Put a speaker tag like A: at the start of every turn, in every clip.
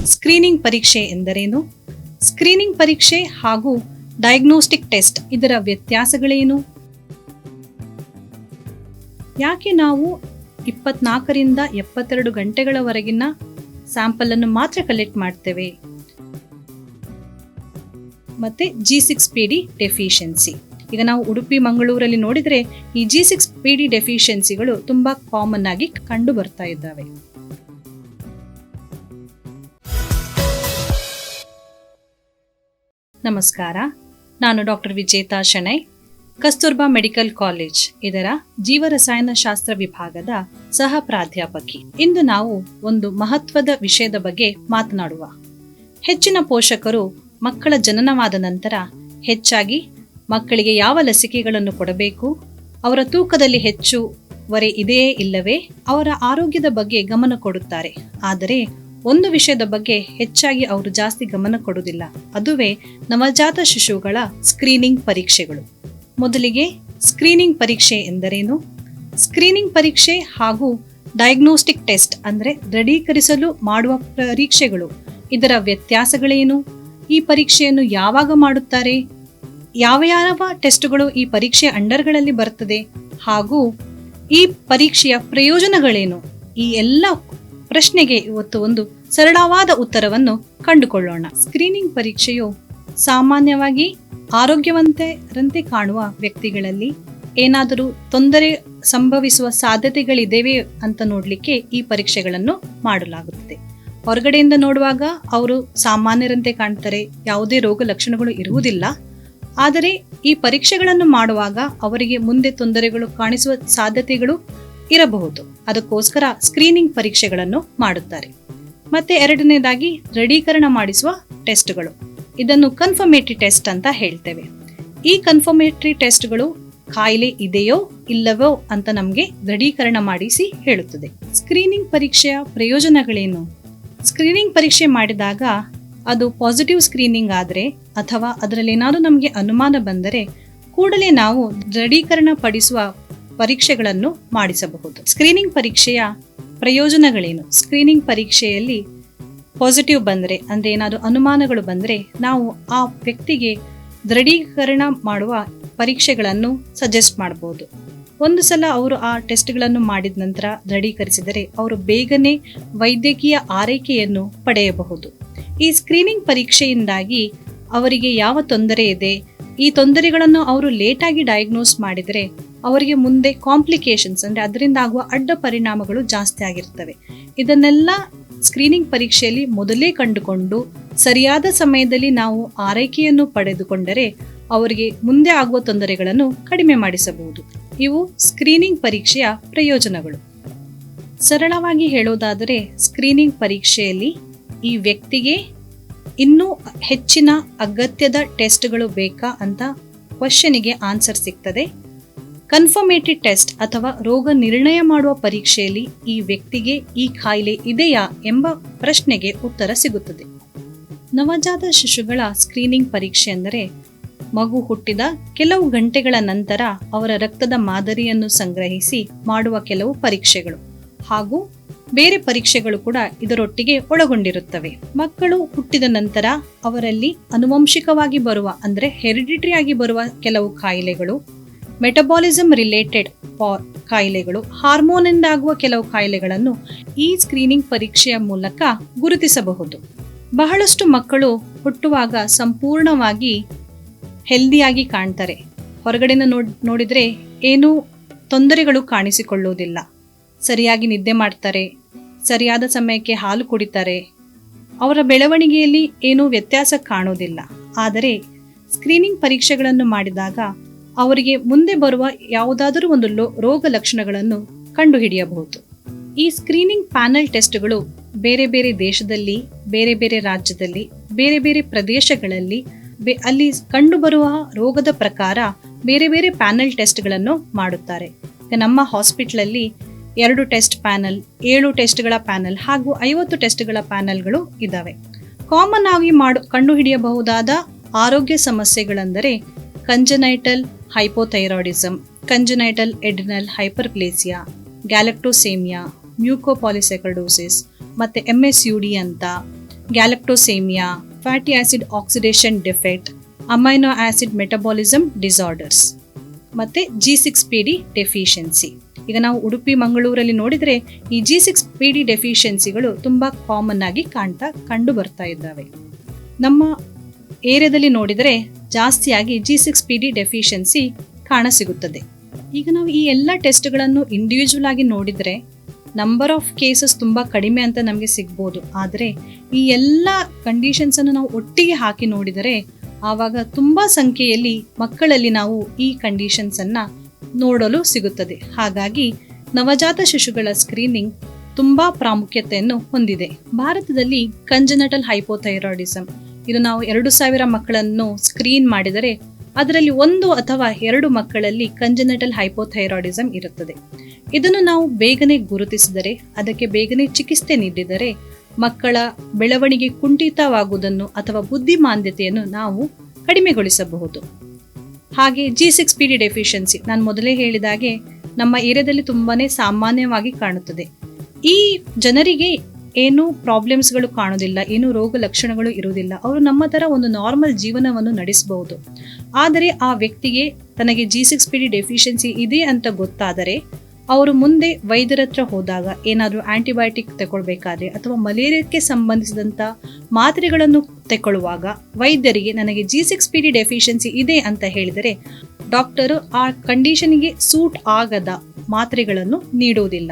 A: Screening ಪರೀಕ್ಷೆ ಎಂದರೇನು? Screening ಪರೀಕ್ಷೆ ಹಾಗೂ ಡಯಾಗ್ನೋಸ್ಟಿಕ್ ಟೆಸ್ಟ್ ಇದರ ವ್ಯತ್ಯಾಸಗಳೇನು? ಯಾಕೆ ನಾವು 24ರಿಂದ 72 ಗಂಟೆಗಳವರೆಗಿನ ಸ್ಯಾಂಪಲ್ ಅನ್ನು ಮಾತ್ರ ಕಲೆಕ್ಟ್ ಮಾಡ್ತೇವೆ? ಮತ್ತೆ G6PD ಡೆಫಿಷಿಯನ್ಸಿ. ಈಗ ನಾವು ಉಡುಪಿ ಮಂಗಳೂರಲ್ಲಿ ನೋಡಿದ್ರೆ ಈ G6PD ಡೆಫಿಷಿಯನ್ಸಿಗಳು ತುಂಬಾ ಕಾಮನ್ ಆಗಿ ಕಂಡು ಬರ್ತಾ ಇದ್ದಾವೆ. ನಮಸ್ಕಾರ, ನಾನು ಡಾಕ್ಟರ್ ವಿಜೇತಾ ಶೆಣೈ, ಕಸ್ತೂರ್ಬಾ ಮೆಡಿಕಲ್ ಕಾಲೇಜ್ ಇದರ ಜೀವರಸಾಯನಶಾಸ್ತ್ರ ವಿಭಾಗದ ಸಹ ಪ್ರಾಧ್ಯಾಪಕಿ. ಇಂದು ನಾವು ಒಂದು ಮಹತ್ವದ ವಿಷಯದ ಬಗ್ಗೆ ಮಾತನಾಡುವ. ಹೆಚ್ಚಿನ ಪೋಷಕರು ಮಕ್ಕಳ ಜನನವಾದ ನಂತರ ಹೆಚ್ಚಾಗಿ ಮಕ್ಕಳಿಗೆ ಯಾವ ಲಸಿಕೆಗಳನ್ನು ಕೊಡಬೇಕು, ಅವರ ತೂಕದಲ್ಲಿ ಹೆಚ್ಚುವರಿ ಇದೆಯೇ ಇಲ್ಲವೇ, ಅವರ ಆರೋಗ್ಯದ ಬಗ್ಗೆ ಗಮನ ಕೊಡುತ್ತಾರೆ. ಆದರೆ ಒಂದು ವಿಷಯದ ಬಗ್ಗೆ ಹೆಚ್ಚಾಗಿ ಅವರು ಜಾಸ್ತಿ ಗಮನ ಕೊಡುವುದಿಲ್ಲ. ಅದುವೇ ನವಜಾತ ಶಿಶುಗಳ ಸ್ಕ್ರೀನಿಂಗ್ ಪರೀಕ್ಷೆಗಳು. ಮೊದಲಿಗೆ ಸ್ಕ್ರೀನಿಂಗ್ ಪರೀಕ್ಷೆ ಎಂದರೇನು? ಸ್ಕ್ರೀನಿಂಗ್ ಪರೀಕ್ಷೆ ಹಾಗೂ ಡಯಾಗ್ನೋಸ್ಟಿಕ್ ಟೆಸ್ಟ್ ಅಂದರೆ ದೃಢೀಕರಿಸಲು ಮಾಡುವ ಪರೀಕ್ಷೆಗಳು, ಇದರ ವ್ಯತ್ಯಾಸಗಳೇನು? ಈ ಪರೀಕ್ಷೆಯನ್ನು ಯಾವಾಗ ಮಾಡುತ್ತಾರೆ? ಯಾವ ಟೆಸ್ಟ್ಗಳು ಈ ಪರೀಕ್ಷೆಯ ಅಂಡರ್ಗಳಲ್ಲಿ ಬರ್ತದೆ ಹಾಗೂ ಈ ಪರೀಕ್ಷೆಯ ಪ್ರಯೋಜನಗಳೇನು? ಈ ಎಲ್ಲ ಪ್ರಶ್ನೆಗೆ ಇವತ್ತು ಒಂದು ಸರಳವಾದ ಉತ್ತರವನ್ನು ಕಂಡುಕೊಳ್ಳೋಣ. ಸ್ಕ್ರೀನಿಂಗ್ ಪರೀಕ್ಷೆಯು ಸಾಮಾನ್ಯವಾಗಿ ಆರೋಗ್ಯವಂತರಂತೆ ಕಾಣುವ ವ್ಯಕ್ತಿಗಳಲ್ಲಿ ಏನಾದರೂ ತೊಂದರೆ ಸಂಭವಿಸುವ ಸಾಧ್ಯತೆಗಳಿದೆಯೇ ಅಂತ ನೋಡಲಿಕ್ಕೆ ಈ ಪರೀಕ್ಷೆಗಳನ್ನು ಮಾಡಲಾಗುತ್ತದೆ. ಹೊರಗಡೆಯಿಂದ ನೋಡುವಾಗ ಅವರು ಸಾಮಾನ್ಯರಂತೆ ಕಾಣ್ತಾರೆ, ಯಾವುದೇ ರೋಗ ಲಕ್ಷಣಗಳು ಇರುವುದಿಲ್ಲ. ಆದರೆ ಈ ಪರೀಕ್ಷೆಗಳನ್ನು ಮಾಡುವಾಗ ಅವರಿಗೆ ಮುಂದೆ ತೊಂದರೆಗಳು ಕಾಣಿಸುವ ಸಾಧ್ಯತೆಗಳು ಇರಬಹುದು. ಅದಕ್ಕೋಸ್ಕರ ಸ್ಕ್ರೀನಿಂಗ್ ಪರೀಕ್ಷೆಗಳನ್ನು ಮಾಡುತ್ತಾರೆ. ಮತ್ತೆ ಎರಡನೇದಾಗಿ ದೃಢೀಕರಣ ಮಾಡಿಸುವ ಟೆಸ್ಟ್ಗಳು, ಇದನ್ನು ಕನ್ಫರ್ಮೇಟರಿ ಟೆಸ್ಟ್ ಅಂತ ಹೇಳ್ತೇವೆ. ಈ ಕನ್ಫರ್ಮೇಟರಿ ಟೆಸ್ಟ್ಗಳು ಕಾಯಿಲೆ ಇದೆಯೋ ಇಲ್ಲವೋ ಅಂತ ನಮಗೆ ದೃಢೀಕರಣ ಮಾಡಿಸಿ ಹೇಳುತ್ತದೆ. ಸ್ಕ್ರೀನಿಂಗ್ ಪರೀಕ್ಷೆಯ ಪ್ರಯೋಜನಗಳೇನು? ಸ್ಕ್ರೀನಿಂಗ್ ಪರೀಕ್ಷೆ ಮಾಡಿದಾಗ ಅದು ಪಾಸಿಟಿವ್ ಸ್ಕ್ರೀನಿಂಗ್ ಆದರೆ ಅಥವಾ ಅದರಲ್ಲಿ ಏನಾದರೂ ನಮಗೆ ಅನುಮಾನ ಬಂದರೆ ಕೂಡಲೇ ನಾವು ದೃಢೀಕರಣ ಪಡಿಸುವ ಪರೀಕ್ಷೆಗಳನ್ನು ಮಾಡಿಸಬಹುದು. ಸ್ಕ್ರೀನಿಂಗ್ ಪರೀಕ್ಷೆಯ ಪ್ರಯೋಜನಗಳೇನು? ಸ್ಕ್ರೀನಿಂಗ್ ಪರೀಕ್ಷೆಯಲ್ಲಿ ಪಾಸಿಟಿವ್ ಬಂದರೆ ಅಂದರೆ ಏನಾದರೂ ಅನುಮಾನಗಳು ಬಂದರೆ ನಾವು ಆ ವ್ಯಕ್ತಿಗೆ ದೃಢೀಕರಣ ಮಾಡುವ ಪರೀಕ್ಷೆಗಳನ್ನು ಸಜೆಸ್ಟ್ ಮಾಡಬಹುದು. ಒಂದು ಸಲ ಅವರು ಆ ಟೆಸ್ಟ್ಗಳನ್ನು ಮಾಡಿದ ನಂತರ ದೃಢೀಕರಿಸಿದರೆ ಅವರು ಬೇಗನೆ ವೈದ್ಯಕೀಯ ಆರೈಕೆಯನ್ನು ಪಡೆಯಬಹುದು. ಈ ಸ್ಕ್ರೀನಿಂಗ್ ಪರೀಕ್ಷೆಯಿಂದಾಗಿ ಅವರಿಗೆ ಯಾವ ತೊಂದರೆ ಇದೆ, ಈ ತೊಂದರೆಗಳನ್ನು ಅವರು ಲೇಟಾಗಿ ಡಯಾಗ್ನೋಸ್ ಮಾಡಿದರೆ ಅವರಿಗೆ ಮುಂದೆ ಕಾಂಪ್ಲಿಕೇಶನ್ಸ್ ಅಂದರೆ ಅದರಿಂದ ಆಗುವ ಅಡ್ಡ ಪರಿಣಾಮಗಳು ಜಾಸ್ತಿ ಆಗಿರ್ತವೆ. ಇದನ್ನೆಲ್ಲ ಸ್ಕ್ರೀನಿಂಗ್ ಪರೀಕ್ಷೆಯಲ್ಲಿ ಮೊದಲೇ ಕಂಡುಕೊಂಡು ಸರಿಯಾದ ಸಮಯದಲ್ಲಿ ನಾವು ಆರೈಕೆಯನ್ನು ಪಡೆದುಕೊಂಡರೆ ಅವರಿಗೆ ಮುಂದೆ ಆಗುವ ತೊಂದರೆಗಳನ್ನು ಕಡಿಮೆ ಮಾಡಿಸಬಹುದು. ಇವು ಸ್ಕ್ರೀನಿಂಗ್ ಪರೀಕ್ಷೆಯ ಪ್ರಯೋಜನಗಳು. ಸರಳವಾಗಿ ಹೇಳೋದಾದರೆ ಸ್ಕ್ರೀನಿಂಗ್ ಪರೀಕ್ಷೆಯಲ್ಲಿ ಈ ವ್ಯಕ್ತಿಗೆ ಇನ್ನೂ ಹೆಚ್ಚಿನ ಅಗತ್ಯದ ಟೆಸ್ಟ್ಗಳು ಬೇಕಾ ಅಂತ ಕ್ವಶನಿಗೆ ಆನ್ಸರ್ ಸಿಗ್ತದೆ. ಕನ್ಫರ್ಮೇಟರಿ ಟೆಸ್ಟ್ ಅಥವಾ ರೋಗ ನಿರ್ಣಯ ಮಾಡುವ ಪರೀಕ್ಷೆಯಲ್ಲಿ ಈ ವ್ಯಕ್ತಿಗೆ ಈ ಕಾಯಿಲೆ ಇದೆಯಾ ಎಂಬ ಪ್ರಶ್ನೆಗೆ ಉತ್ತರ ಸಿಗುತ್ತದೆ. ನವಜಾತ ಶಿಶುಗಳ ಸ್ಕ್ರೀನಿಂಗ್ ಪರೀಕ್ಷೆ ಎಂದರೆ ಮಗು ಹುಟ್ಟಿದ ಕೆಲವು ಗಂಟೆಗಳ ನಂತರ ಅವರ ರಕ್ತದ ಮಾದರಿಯನ್ನು ಸಂಗ್ರಹಿಸಿ ಮಾಡುವ ಕೆಲವು ಪರೀಕ್ಷೆಗಳು ಹಾಗೂ ಬೇರೆ ಪರೀಕ್ಷೆಗಳು ಕೂಡ ಇದರೊಟ್ಟಿಗೆ ಒಳಗೊಂಡಿರುತ್ತವೆ. ಮಕ್ಕಳು ಹುಟ್ಟಿದ ನಂತರ ಅವರಲ್ಲಿ ಆನುವಂಶಿಕವಾಗಿ ಬರುವ ಅಂದರೆ ಹೆರಿಡಿಟರಿ ಆಗಿ ಬರುವ ಕೆಲವು ಕಾಯಿಲೆಗಳು, ಮೆಟಬಾಲಿಸಮ್ ರಿಲೇಟೆಡ್ ಕಾಯಿಲೆಗಳು, ಹಾರ್ಮೋನಿಂದ ಆಗುವ ಕೆಲವು ಕಾಯಿಲೆಗಳನ್ನು ಈ ಸ್ಕ್ರೀನಿಂಗ್ ಪರೀಕ್ಷೆಯ ಮೂಲಕ ಗುರುತಿಸಬಹುದು. ಬಹಳಷ್ಟು ಮಕ್ಕಳು ಹುಟ್ಟುವಾಗ ಸಂಪೂರ್ಣವಾಗಿ ಹೆಲ್ದಿಯಾಗಿ ಕಾಣ್ತಾರೆ. ಹೊರಗಡೆನ ನೋಡಿದರೆ ಏನೂ ತೊಂದರೆಗಳು ಕಾಣಿಸಿಕೊಳ್ಳುವುದಿಲ್ಲ. ಸರಿಯಾಗಿ ನಿದ್ದೆ ಮಾಡ್ತಾರೆ, ಸರಿಯಾದ ಸಮಯಕ್ಕೆ ಹಾಲು ಕುಡಿತಾರೆ, ಅವರ ಬೆಳವಣಿಗೆಯಲ್ಲಿ ಏನೂ ವ್ಯತ್ಯಾಸ ಕಾಣುವುದಿಲ್ಲ. ಆದರೆ ಸ್ಕ್ರೀನಿಂಗ್ ಪರೀಕ್ಷೆಗಳನ್ನು ಮಾಡಿದಾಗ ಅವರಿಗೆ ಮುಂದೆ ಬರುವ ಯಾವುದಾದರೂ ಒಂದು ರೋಗ ಲಕ್ಷಣಗಳನ್ನು ಕಂಡುಹಿಡಿಯಬಹುದು. ಈ ಸ್ಕ್ರೀನಿಂಗ್ ಪ್ಯಾನೆಲ್ ಟೆಸ್ಟ್ಗಳು ಬೇರೆ ಬೇರೆ ದೇಶದಲ್ಲಿ, ಬೇರೆ ಬೇರೆ ರಾಜ್ಯದಲ್ಲಿ, ಬೇರೆ ಬೇರೆ ಪ್ರದೇಶಗಳಲ್ಲಿ ಅಲ್ಲಿ ಕಂಡುಬರುವ ರೋಗದ ಪ್ರಕಾರ ಬೇರೆ ಬೇರೆ ಪ್ಯಾನೆಲ್ ಟೆಸ್ಟ್ಗಳನ್ನು ಮಾಡುತ್ತಾರೆ. ನಮ್ಮ ಹಾಸ್ಪಿಟ್ಲಲ್ಲಿ 2 ಟೆಸ್ಟ್ ಪ್ಯಾನಲ್, 7 ಟೆಸ್ಟ್ಗಳ ಪ್ಯಾನಲ್ ಹಾಗೂ 50 ಟೆಸ್ಟ್ಗಳ ಪ್ಯಾನಲ್ಗಳು ಇದ್ದಾವೆ. ಕಾಮನ್ ಆಗಿ ಕಂಡುಹಿಡಿಯಬಹುದಾದ ಆರೋಗ್ಯ ಸಮಸ್ಯೆಗಳೆಂದರೆ congenital hypothyroidism, congenital adrenal hyperplasia, galactosemia, mucopolysaccharidosis, ಮತ್ತು MSUD ಅಂತ, galactosemia, fatty acid oxidation defect, amino acid metabolism disorders ಮತ್ತು G6PD ಡೆಫಿಷಿಯನ್ಸಿ. ಈಗ ನಾವು ಉಡುಪಿ ಮಂಗಳೂರಲ್ಲಿ ನೋಡಿದರೆ ಈ G6PD ಡೆಫಿಷಿಯನ್ಸಿಗಳು ತುಂಬ ಕಾಮನ್ ಆಗಿ ಕಂಡು ಬರ್ತಾ ಇದ್ದಾವೆ. ನಮ್ಮ ಏರಿಯಾದಲ್ಲಿ ನೋಡಿದರೆ ಜಾಸ್ತಿಯಾಗಿ G6PD ಡೆಫಿಷಿಯನ್ಸಿ ಕಾಣಸಿಗುತ್ತದೆ. ಈಗ ನಾವು ಈ ಎಲ್ಲ ಟೆಸ್ಟ್ಗಳನ್ನು ಇಂಡಿವಿಜುವಲ್ ಆಗಿ ನೋಡಿದರೆ ನಂಬರ್ ಆಫ್ ಕೇಸಸ್ ತುಂಬ ಕಡಿಮೆ ಅಂತ ನಮಗೆ ಸಿಗ್ಬೋದು. ಆದರೆ ಈ ಎಲ್ಲ ಕಂಡೀಷನ್ಸನ್ನು ನಾವು ಒಟ್ಟಿಗೆ ಹಾಕಿ ನೋಡಿದರೆ ಆವಾಗ ತುಂಬ ಸಂಖ್ಯೆಯಲ್ಲಿ ಮಕ್ಕಳಲ್ಲಿ ನಾವು ಈ ಕಂಡೀಷನ್ಸನ್ನು ನೋಡಲು ಸಿಗುತ್ತದೆ. ಹಾಗಾಗಿ ನವಜಾತ ಶಿಶುಗಳ ಸ್ಕ್ರೀನಿಂಗ್ ತುಂಬ ಪ್ರಾಮುಖ್ಯತೆಯನ್ನು ಹೊಂದಿದೆ. ಭಾರತದಲ್ಲಿ ಕಂಜೆನಿಟಲ್ ಹೈಪೋಥೈರಾಯ್ಡಿಸಮ್ ಇದು ನಾವು 2,000 ಮಕ್ಕಳನ್ನು ಸ್ಕ್ರೀನ್ ಮಾಡಿದರೆ ಅದರಲ್ಲಿ 1 ಅಥವಾ 2 ಮಕ್ಕಳಲ್ಲಿ ಕಂಜೆನಿಟಲ್ ಹೈಪೋಥೈರಾಯ್ಡಿಸಮ್ ಇರುತ್ತದೆ. ಇದನ್ನು ನಾವು ಬೇಗನೆ ಗುರುತಿಸಿದರೆ, ಅದಕ್ಕೆ ಬೇಗನೆ ಚಿಕಿತ್ಸೆ ನೀಡಿದರೆ ಮಕ್ಕಳ ಬೆಳವಣಿಗೆ ಕುಂಠಿತವಾಗುವುದನ್ನು ಅಥವಾ ಬುದ್ಧಿಮಾಂದ್ಯತೆಯನ್ನು ನಾವು ಕಡಿಮೆಗೊಳಿಸಬಹುದು. ಹಾಗೆ G6PD ಡೆಫಿಷಿಯನ್ಸಿ ನಾನು ಮೊದಲೇ ಹೇಳಿದಾಗೆ ನಮ್ಮ ಏರಿಯಾದಲ್ಲಿ ತುಂಬಾನೇ ಸಾಮಾನ್ಯವಾಗಿ ಕಾಣುತ್ತದೆ. ಈ ಜನರಿಗೆ ಏನು ಪ್ರಾಬ್ಲಮ್ಸ್ಗಳು ಕಾಣೋದಿಲ್ಲ, ಏನು ರೋಗ ಲಕ್ಷಣಗಳು ಇರುವುದಿಲ್ಲ, ಅವರು ನಮ್ಮ ಥರ ಒಂದು ನಾರ್ಮಲ್ ಜೀವನವನ್ನು ನಡೆಸಬಹುದು. ಆದರೆ ಆ ವ್ಯಕ್ತಿಗೆ ತನಗೆ G6PD ಡೆಫಿಷಿಯನ್ಸಿ ಇದೆ ಅಂತ ಗೊತ್ತಾದರೆ ಅವರು ಮುಂದೆ ವೈದ್ಯರ ಹತ್ರ ಹೋದಾಗ ಏನಾದರೂ ಆಂಟಿಬಯೋಟಿಕ್ ತಗೊಳ್ಬೇಕಾದ್ರೆ ಅಥವಾ ಮಲೇರಿಯಾಕ್ಕೆ ಸಂಬಂಧಿಸಿದಂಥ ಮಾತ್ರೆಗಳನ್ನು ತಗೊಳ್ಳುವಾಗ ವೈದ್ಯರಿಗೆ ನನಗೆ G6PD ಡೆಫಿಷಿಯನ್ಸಿ ಇದೆ ಅಂತ ಹೇಳಿದರೆ ಡಾಕ್ಟರು ಆ ಕಂಡೀಷನ್ಗೆ ಸೂಟ್ ಆಗದ ಮಾತ್ರೆಗಳನ್ನು ನೀಡುವುದಿಲ್ಲ.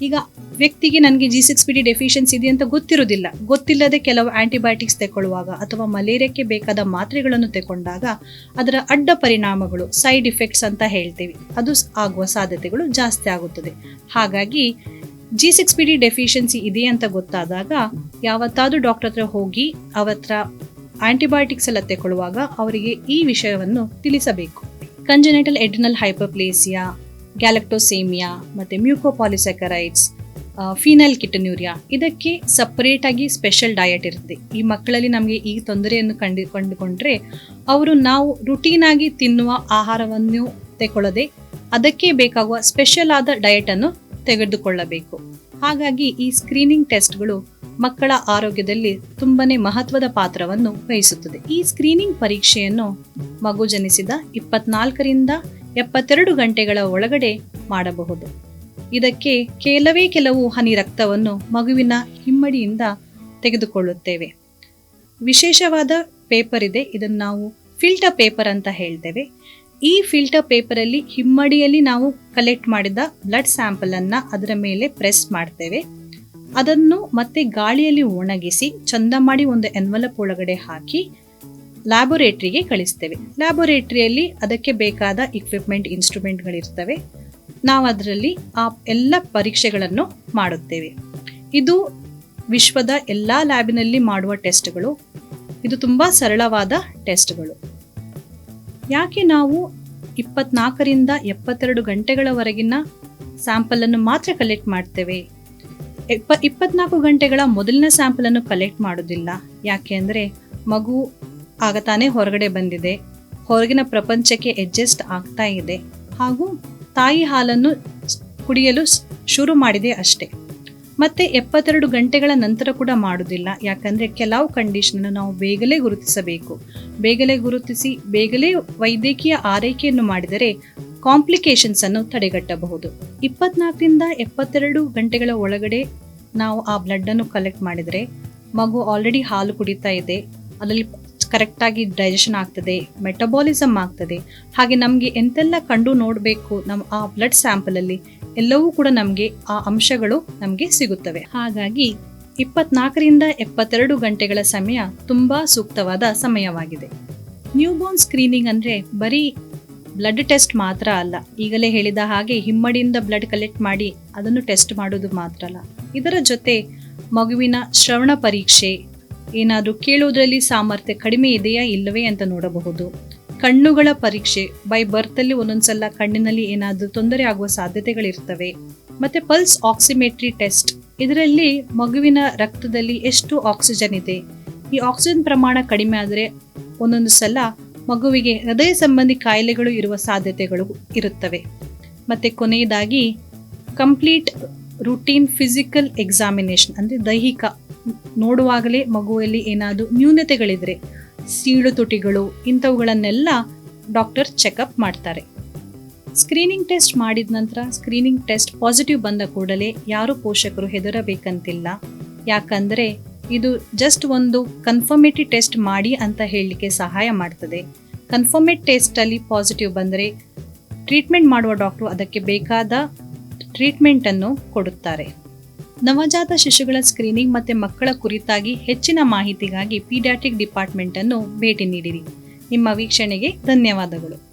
A: ಈಗ ವ್ಯಕ್ತಿಗೆ ನನಗೆ G6PD ಡೆಫಿಷಿಯನ್ಸಿ ಇದೆ ಅಂತ ಗೊತ್ತಿಲ್ಲದೆ ಕೆಲವು ಆಂಟಿಬಯೋಟಿಕ್ಸ್ ತಗೊಳ್ಳುವಾಗ ಅಥವಾ ಮಲೇರಿಯಾಕ್ಕೆ ಬೇಕಾದ ಮಾತ್ರೆಗಳನ್ನು ತಗೊಂಡಾಗ ಅದರ ಅಡ್ಡ ಪರಿಣಾಮಗಳು, ಸೈಡ್ ಇಫೆಕ್ಟ್ಸ್ ಅಂತ ಹೇಳ್ತೀವಿ, ಅದು ಆಗುವ ಸಾಧ್ಯತೆಗಳು ಜಾಸ್ತಿ ಆಗುತ್ತದೆ. ಹಾಗಾಗಿ G6PD ಡೆಫಿಷಿಯನ್ಸಿ ಇದೆ ಅಂತ ಗೊತ್ತಾದಾಗ ಯಾವತ್ತಾದರೂ ಡಾಕ್ಟರ್ ಹತ್ರ ಹೋಗಿ ಅವರ ಹತ್ರ ಆಂಟಿಬಯೋಟಿಕ್ಸ್ ಎಲ್ಲ ತಗೊಳ್ಳುವಾಗ ಅವರಿಗೆ ಈ ವಿಷಯವನ್ನು ತಿಳಿಸಬೇಕು. ಕಂಜೆನಿಟಲ್ ಎಡ್ರಿನಲ್ ಹೈಪರ್ಪ್ಲೇಸಿಯಾ, ಗ್ಯಾಲಕ್ಟೋಸೇಮಿಯಾ ಮತ್ತು ಮ್ಯೂಕೋಪಾಲಿಸ್ಯಾಕರೈಡ್ಸ್, ಫೀನೈಲ್ ಕಿಟನ್ಯೂರಿಯಾ ಇದಕ್ಕೆ ಸಪರೇಟ್ ಆಗಿ ಸ್ಪೆಷಲ್ ಡಯಟ್ ಇರುತ್ತೆ. ಈ ಮಕ್ಕಳಲ್ಲಿ ನಮಗೆ ಈ ತೊಂದರೆಯನ್ನು ಕಂಡುಕೊಂಡ್ರೆ ಅವರು ನಾವು ರುಟೀನ್ ಆಗಿ ತಿನ್ನುವ ಆಹಾರವನ್ನು ತಗೊಳ್ಳದೆ ಅದಕ್ಕೆ ಬೇಕಾಗುವ ಸ್ಪೆಷಲ್ ಆದ ಡಯಟ್ ಅನ್ನು ತೆಗೆದುಕೊಳ್ಳಬೇಕು. ಹಾಗಾಗಿ ಈ ಸ್ಕ್ರೀನಿಂಗ್ ಟೆಸ್ಟ್ಗಳು ಮಕ್ಕಳ ಆರೋಗ್ಯದಲ್ಲಿ ತುಂಬಾನೇ ಮಹತ್ವದ ಪಾತ್ರವನ್ನು ವಹಿಸುತ್ತದೆ. ಈ ಸ್ಕ್ರೀನಿಂಗ್ ಪರೀಕ್ಷೆಯನ್ನು ಮಗು ಜನಿಸಿದ 24ರಿಂದ 72 ಗಂಟೆಗಳ ಒಳಗಡೆ ಮಾಡಬಹುದು. ಇದಕ್ಕೆ ಕೆಲವು ಹನಿ ರಕ್ತವನ್ನು ಮಗುವಿನ ಹಿಮ್ಮಡಿಯಿಂದ ತೆಗೆದುಕೊಳ್ಳುತ್ತೇವೆ. ವಿಶೇಷವಾದ ಪೇಪರ್ ಇದೆ, ಇದನ್ನು ನಾವು ಫಿಲ್ಟರ್ ಪೇಪರ್ ಅಂತ ಹೇಳ್ತೇವೆ. ಈ ಫಿಲ್ಟರ್ ಪೇಪರಲ್ಲಿ ಹಿಮ್ಮಡಿಯಲ್ಲಿ ನಾವು ಕಲೆಕ್ಟ್ ಮಾಡಿದ ಬ್ಲಡ್ ಸ್ಯಾಂಪಲ್ ಅನ್ನ ಅದರ ಮೇಲೆ ಪ್ರೆಸ್ ಮಾಡ್ತೇವೆ. ಅದನ್ನು ಮತ್ತೆ ಗಾಳಿಯಲ್ಲಿ ಒಣಗಿಸಿ ಚಂದ ಮಾಡಿ ಒಂದು ಎನ್ವಲಪ್ ಒಳಗಡೆ ಹಾಕಿ ಲ್ಯಾಬೊರೇಟರಿಗೆ ಕಳಿಸ್ತೇವೆ. ಲ್ಯಾಬೊರೇಟರಿಯಲ್ಲಿ ಅದಕ್ಕೆ ಬೇಕಾದ ಇಕ್ವಿಪ್ಮೆಂಟ್, ಇನ್ಸ್ಟ್ರೂಮೆಂಟ್ಗಳಿರ್ತವೆ. ನಾವು ಅದರಲ್ಲಿ ಆ ಎಲ್ಲ ಪರೀಕ್ಷೆಗಳನ್ನು ಮಾಡುತ್ತೇವೆ. ಇದು ವಿಶ್ವದ ಎಲ್ಲ ಲ್ಯಾಬಿನಲ್ಲಿ ಮಾಡುವ ಟೆಸ್ಟ್ಗಳು. ಇದು ತುಂಬ ಸರಳವಾದ ಟೆಸ್ಟ್ಗಳು. ಯಾಕೆ ನಾವು 24ರಿಂದ 72 ಗಂಟೆಗಳವರೆಗಿನ ಸ್ಯಾಂಪಲನ್ನು ಮಾತ್ರ ಕಲೆಕ್ಟ್ ಮಾಡ್ತೇವೆ? 24 ಗಂಟೆಗಳ ಮೊದಲಿನ ಸ್ಯಾಂಪಲನ್ನು ಕಲೆಕ್ಟ್ ಮಾಡೋದಿಲ್ಲ. ಯಾಕೆ ಅಂದರೆ ಮಗು ಆಗ ತಾನೇ ಹೊರಗಡೆ ಬಂದಿದೆ, ಹೊರಗಿನ ಪ್ರಪಂಚಕ್ಕೆ ಅಡ್ಜಸ್ಟ್ ಆಗ್ತಾ ಇದೆ, ಹಾಗೂ ತಾಯಿ ಹಾಲನ್ನು ಕುಡಿಯಲು ಶುರು ಮಾಡಿದೆ ಅಷ್ಟೇ. ಮತ್ತೆ 72 ಗಂಟೆಗಳ ನಂತರ ಕೂಡ ಮಾಡುವುದಿಲ್ಲ. ಯಾಕಂದರೆ ಕೆಲವು ಕಂಡೀಷನನ್ನು ನಾವು ಬೇಗನೆ ಗುರುತಿಸಬೇಕು. ಬೇಗನೆ ಗುರುತಿಸಿ ಬೇಗನೆ ವೈದ್ಯಕೀಯ ಆರೈಕೆಯನ್ನು ಮಾಡಿದರೆ ಕಾಂಪ್ಲಿಕೇಶನ್ಸ್ ಅನ್ನು ತಡೆಗಟ್ಟಬಹುದು. 24ರಿಂದ 72 ಗಂಟೆಗಳ ಒಳಗಡೆ ನಾವು ಆ ಬ್ಲಡ್ ಅನ್ನು ಕಲೆಕ್ಟ್ ಮಾಡಿದರೆ ಮಗು ಆಲ್ರೆಡಿ ಹಾಲು ಕುಡಿತಾ ಇದೆ, ಅದರಲ್ಲಿ ಕರೆಕ್ಟಾಗಿ ಡೈಜೆಷನ್ ಆಗ್ತದೆ, ಮೆಟಬಾಲಿಸಮ್ ಆಗ್ತದೆ. ಹಾಗೆ ನಮಗೆ ಎಂತೆಲ್ಲ ಕಂಡು ನೋಡಬೇಕು ನಮ್ಮ ಆ ಬ್ಲಡ್ ಸ್ಯಾಂಪಲಲ್ಲಿ ಎಲ್ಲವೂ ಕೂಡ ನಮಗೆ ಆ ಅಂಶಗಳು ನಮಗೆ ಸಿಗುತ್ತವೆ. ಹಾಗಾಗಿ 24ರಿಂದ 72 ಗಂಟೆಗಳ ಸಮಯ ತುಂಬ ಸೂಕ್ತವಾದ ಸಮಯವಾಗಿದೆ. ನ್ಯೂಬೋರ್ನ್ ಸ್ಕ್ರೀನಿಂಗ್ ಅಂದರೆ ಬರೀ ಬ್ಲಡ್ ಟೆಸ್ಟ್ ಮಾತ್ರ ಅಲ್ಲ. ಈಗಲೇ ಹೇಳಿದ ಹಾಗೆ ಹಿಮ್ಮಡಿಯಿಂದ ಬ್ಲಡ್ ಕಲೆಕ್ಟ್ ಮಾಡಿ ಅದನ್ನು ಟೆಸ್ಟ್ ಮಾಡೋದು ಮಾತ್ರ ಅಲ್ಲ, ಇದರ ಜೊತೆ ಮಗುವಿನ ಶ್ರವಣ ಪರೀಕ್ಷೆ, ಏನಾದರೂ ಕೇಳುವುದರಲ್ಲಿ ಸಾಮರ್ಥ್ಯ ಕಡಿಮೆ ಇದೆಯಾ ಇಲ್ಲವೇ ಅಂತ ನೋಡಬಹುದು. ಕಣ್ಣುಗಳ ಪರೀಕ್ಷೆ, ಬೈ ಬರ್ತಲ್ಲಿ ಒಂದೊಂದ್ಸಲ ಕಣ್ಣಿನಲ್ಲಿ ಏನಾದರೂ ತೊಂದರೆ ಆಗುವ ಸಾಧ್ಯತೆಗಳಿರ್ತವೆ. ಮತ್ತೆ ಪಲ್ಸ್ ಆಕ್ಸಿಮೆಟ್ರಿ ಟೆಸ್ಟ್, ಇದರಲ್ಲಿ ಮಗುವಿನ ರಕ್ತದಲ್ಲಿ ಎಷ್ಟು ಆಕ್ಸಿಜನ್ ಇದೆ, ಈ ಆಕ್ಸಿಜನ್ ಪ್ರಮಾಣ ಕಡಿಮೆ ಆದರೆ ಒಂದೊಂದು ಸಲ ಮಗುವಿಗೆ ಹೃದಯ ಸಂಬಂಧಿ ಕಾಯಿಲೆಗಳು ಇರುವ ಸಾಧ್ಯತೆಗಳು ಇರುತ್ತವೆ. ಮತ್ತೆ ಕೊನೆಯದಾಗಿ ಕಂಪ್ಲೀಟ್ ರೂಟೀನ್ ಫಿಸಿಕಲ್ ಎಕ್ಸಾಮಿನೇಷನ್ ಅಂದರೆ ದೈಹಿಕ ನೋಡುವಾಗಲೇ ಮಗುವಲ್ಲಿ ಏನಾದರೂ ನ್ಯೂನತೆಗಳಿದ್ರೆ, ಸೀಳು ತುಟಿಗಳು ಇಂಥವುಗಳನ್ನೆಲ್ಲ ಡಾಕ್ಟರ್ ಚೆಕಪ್ ಮಾಡ್ತಾರೆ. ಸ್ಕ್ರೀನಿಂಗ್ ಟೆಸ್ಟ್ ಮಾಡಿದ ನಂತರ ಸ್ಕ್ರೀನಿಂಗ್ ಟೆಸ್ಟ್ ಪಾಸಿಟಿವ್ ಬಂದ ಕೂಡಲೇ ಯಾರೂ ಪೋಷಕರು ಹೆದರಬೇಕಂತಿಲ್ಲ. ಯಾಕಂದರೆ ಇದು ಜಸ್ಟ್ ಒಂದು ಕನ್ಫರ್ಮೇಟರಿ ಟೆಸ್ಟ್ ಮಾಡಿ ಅಂತ ಹೇಳಲಿಕ್ಕೆ ಸಹಾಯ ಮಾಡ್ತದೆ. ಕನ್ಫರ್ಮೇಟ್ ಟೆಸ್ಟಲ್ಲಿ ಪಾಸಿಟಿವ್ ಬಂದರೆ ಟ್ರೀಟ್ಮೆಂಟ್ ಮಾಡುವ ಡಾಕ್ಟ್ರು ಅದಕ್ಕೆ ಬೇಕಾದ ಟ್ರೀಟ್ಮೆಂಟನ್ನು ಕೊಡುತ್ತಾರೆ. ನವಜಾತ ಶಿಶುಗಳ ಸ್ಕ್ರೀನಿಂಗ್ ಮತ್ತು ಮಕ್ಕಳ ಕುರಿತಾಗಿ ಹೆಚ್ಚಿನ ಮಾಹಿತಿಗಾಗಿ ಪೀಡಿಯಾಟ್ರಿಕ್ ಡಿಪಾರ್ಟ್ಮೆಂಟನ್ನು ಭೇಟಿ ನೀಡಿರಿ. ನಿಮ್ಮ ವೀಕ್ಷಣೆಗೆ ಧನ್ಯವಾದಗಳು.